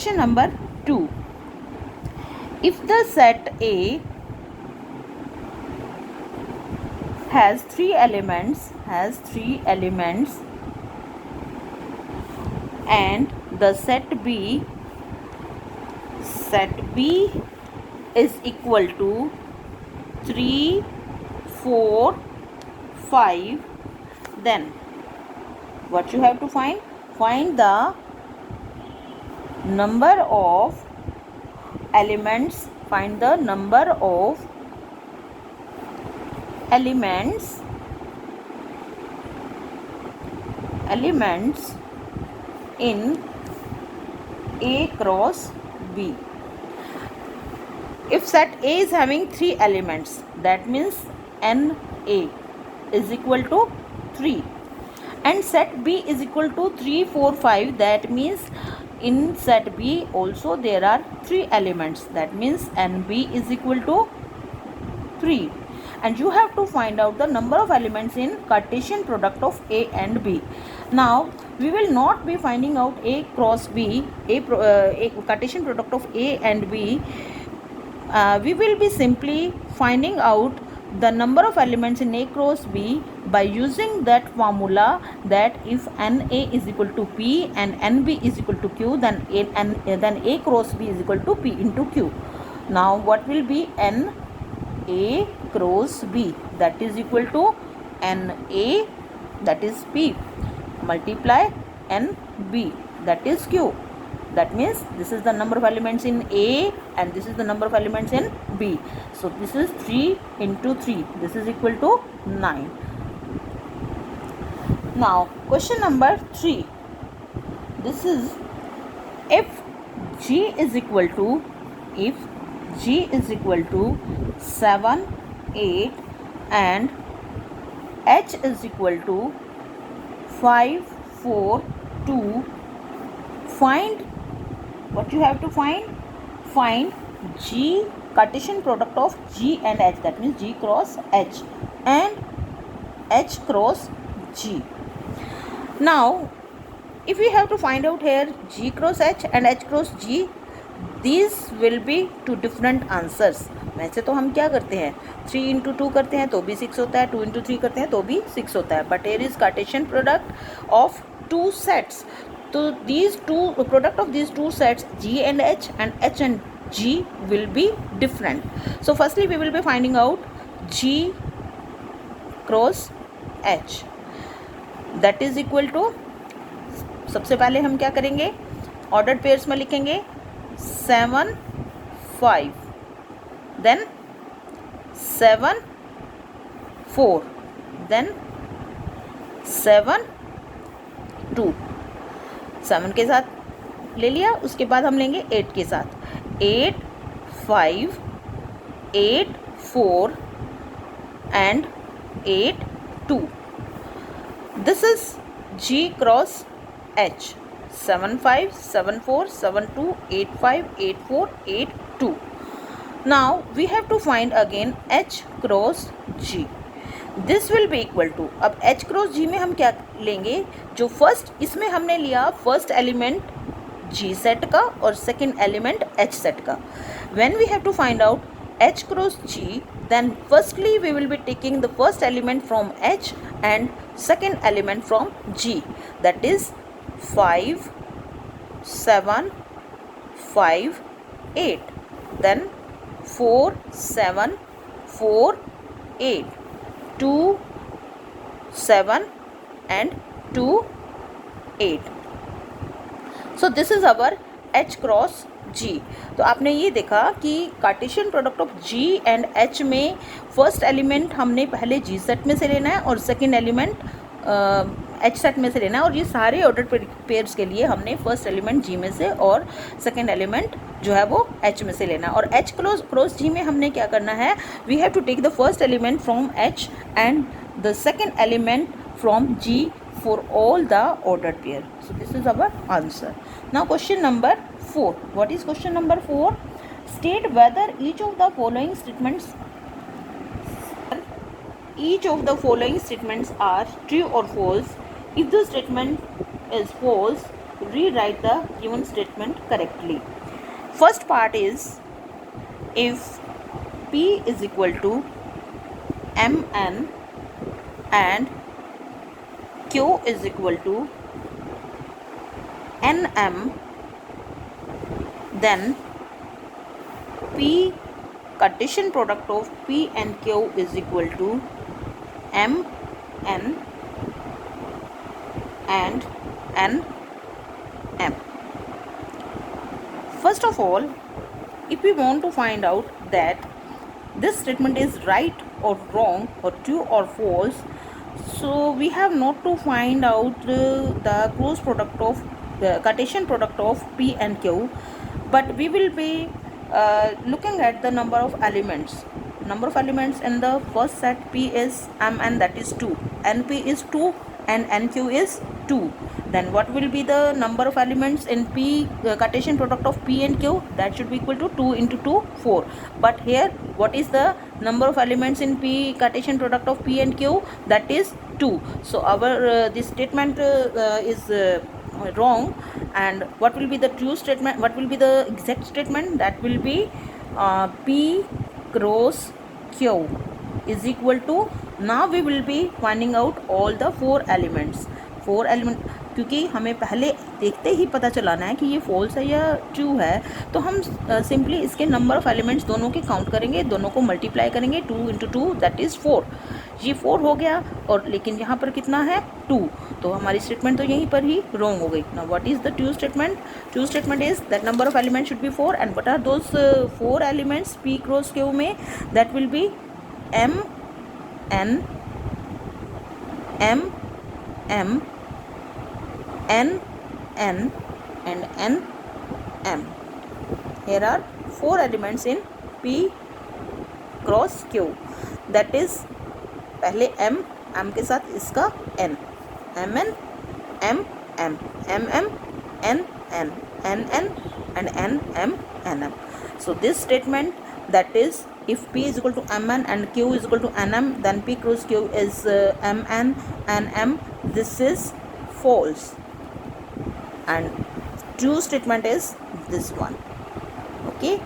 Question number 2. If the set A has three elements and the set B is equal to 3, 4, 5, then what you have to find? Find the number of elements. Find the number of elements in A cross B. If set A is having 3 elements, that means NA is equal to 3, and set B is equal to 3, 4, 5, that means in set B also there are 3 elements, that means NB is equal to 3, and you have to find out the number of elements in Cartesian product of A and B. Now we will not be finding out A cross B, a Cartesian product of A and B. We will be simply finding out the number of elements in A cross B by using that formula, that if NA is equal to P and NB is equal to Q, then A cross B is equal to P into Q. Now what will be NA cross B? That is equal to NA, that is P, multiply NB, that is Q. That means this is the number of elements in A and this is the number of elements in B. So this is 3 into 3. This is equal to 9. Now question number 3. This is if G is equal to 7, 8 and H is equal to 5, 4, 2. Find what you have to find. Find G, Cartesian product of G and H, that means G cross H and H cross G. Now if we have to find out here G cross H and H cross G, these will be two different answers. वैसे तो हम क्या करते हैं, 3 into 2 करते हैं तो भी 6 होता है, 2 into 3 करते हैं तो भी 6 होता है, but here is Cartesian product of two sets. So these two product of these two sets G and H and G will be different. So firstly we will be finding out G cross H, that is equal to, सबसे पहले हम क्या करेंगे, ordered pairs में लिखेंगे 7, 5, then 7, 4, then 7, 2. 7 के साथ ले लिया, उसके बाद हम लेंगे 8 के साथ, 8, 5, 8, 4 and 8, 2. This is G cross H, 7, 5, 7, 4, 7, 2, 8, 5, 8, 4, 8, 2. Now we have to find again H cross G. This will be equal to, अब H क्रॉस G में हम क्या लेंगे, जो फर्स्ट इसमें हमने लिया फर्स्ट एलिमेंट G सेट का और सेकंड एलिमेंट H सेट का. When we have to find out H cross G, then firstly we will be taking the first element from H and second element from G, that is 5, 7, 5, 8, then 4, 7, 4, 8, 2, 7 and 2, 8. So this is our H cross G. तो आपने ये देखा कि Cartesian product of G and H में first element हमने पहले G set में से लेना है और सेकंड एलिमेंट H सेट में से लेना है, और ये सारे ऑर्डर्ड पेयर्स के लिए हमने फर्स्ट एलिमेंट G में से और सेकंड एलिमेंट जो है वो H में से लेना है. और H क्रॉस G में हमने क्या करना है, we have to take the first element from H and the second element from G for all the ordered pair. So this is our answer. Now question number 4. What is question number 4? State whether each of the following statements are true or false. If the statement is false, rewrite the given statement correctly. First part is, if P is equal to Mn and Q is equal to Nm, then P Cartesian product of P and Q is equal to Mn and Nm. First of all, if we want to find out that this statement is right or wrong or true or false, so we have not to find out the cross product of the Cartesian product of P and Q, but we will be looking at the number of elements. Number of elements in the first set P is Mn, that is 2, Np is 2 and Nq is 2. Then what will be the number of elements in P Cartesian product of P and Q? That should be equal to 2 into 2, 4. But here what is the number of elements in P Cartesian product of P and Q? That is 2. So our this statement is wrong. And what will be the true statement? What will be the exact statement? That will be P cross Q is equal to, now we will be finding out all the 4 elements. 4 element, क्योंकि हमें पहले देखते ही पता चलाना है कि ये false है या ट्रू है, तो हम सिंपली इसके नंबर ऑफ एलिमेंट्स दोनों के काउंट करेंगे, दोनों को मल्टीप्लाई करेंगे, 2 इंटू 2 दैट इज़ 4. ये 4 हो गया, और लेकिन यहाँ पर कितना है 2, तो हमारी स्टेटमेंट तो यहीं पर ही रॉन्ग हो गई. Now what is the true statement? True statement is that number of element should be 4, and what are those 4 elements P cross Q में? That will be M N M M N N and N M. Here are 4 elements in P cross Q. That is, पहले M, M के साथ इसका N, Mn M M M M N N N N and N M N M. So this statement, that is, if P is equal to Mn and Q is equal to Nm, then P cross Q is Mn and M. This is false. And true statement is this one. Okay.